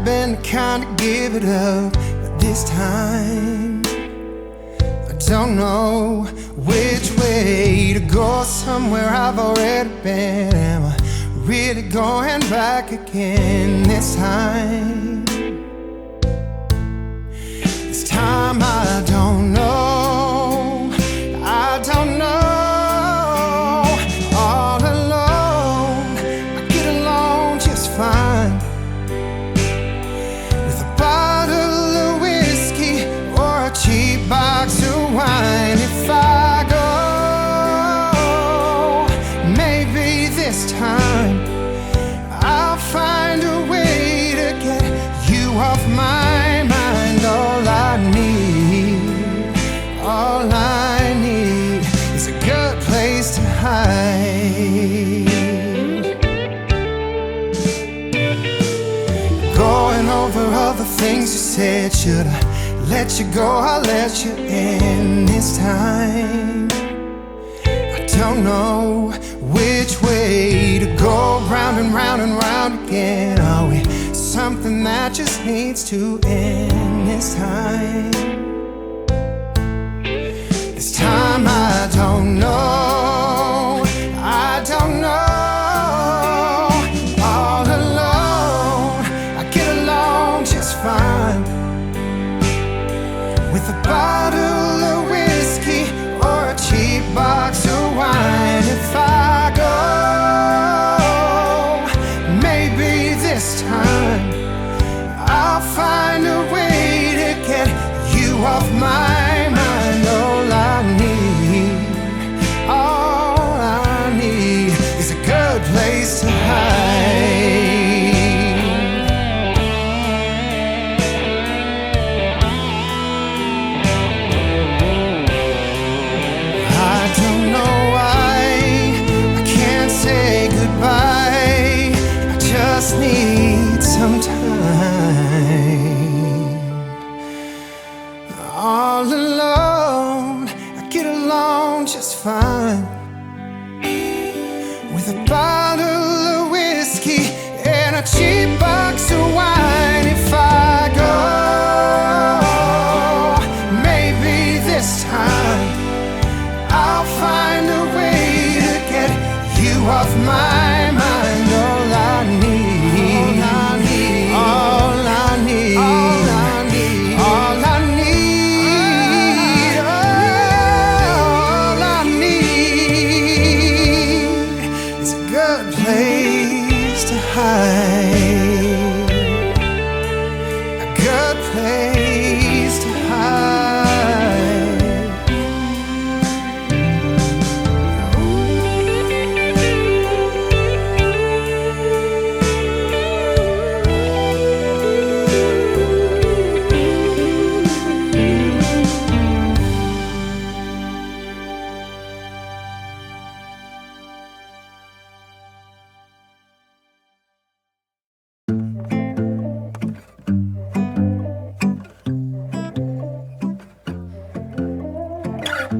been the kind to give it up, but this time I don't know which way to go. Somewhere I've already been. Am I really going back again this time? This time I don't know. I don't know. All alone, I get along just fine. With a bottle of whiskey or a cheap box of wine. If I go, maybe this time I'll find a way to get you off my mind. All I need is a good place to hide. Going over all the things you said. Should I let you go? I'll let you in this time. I don't know which way to go. Round and round and round again. Are we something that just needs to end this time? This time I don't know. I don't know. All alone, I get along just fine. With a bottle of whiskey or a cheap box of wine. If I go, maybe this time I'll find a way to get you off my mind. All I need is a good place to hide. I don't know why I can't say goodbye. I just need some time. All alone, I get along just fine. With a bottle of whiskey and a cheap box of wine. If I go, maybe this time I'll find a way to get you off my mind. All I need, all I need, all I need, all I need, all I need is a good place to hide. A good place to hide.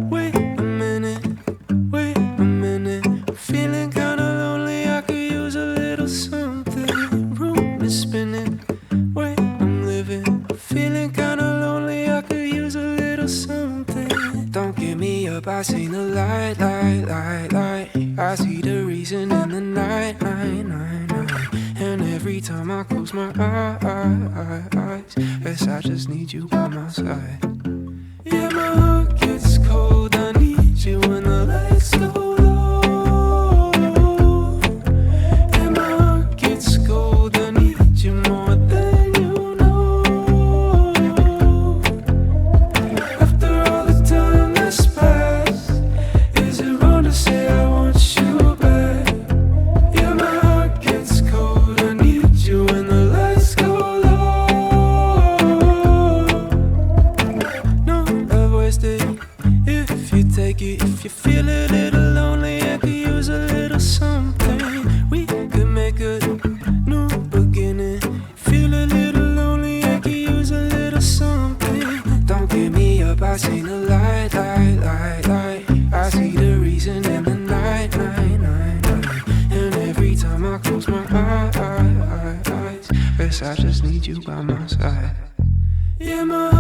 Wait a minute, feeling kinda lonely, I could use a little something. Room is spinning, wait, I'm living. Feeling kinda lonely, I could use a little something. Don't give me up, I seen the light. I see the reason in the night. And every time I close my eyes, guess I just need you by my side. Yeah, my heart gets cold, I need you when the lights go low. And my heart gets cold, I need you more than you know. After all the time that's passed, is it wrong to say I want you back? Yeah, my heart gets cold, I need you when the lights go low. No love wasted, if you take it, if you I just need you by my side. Yeah, my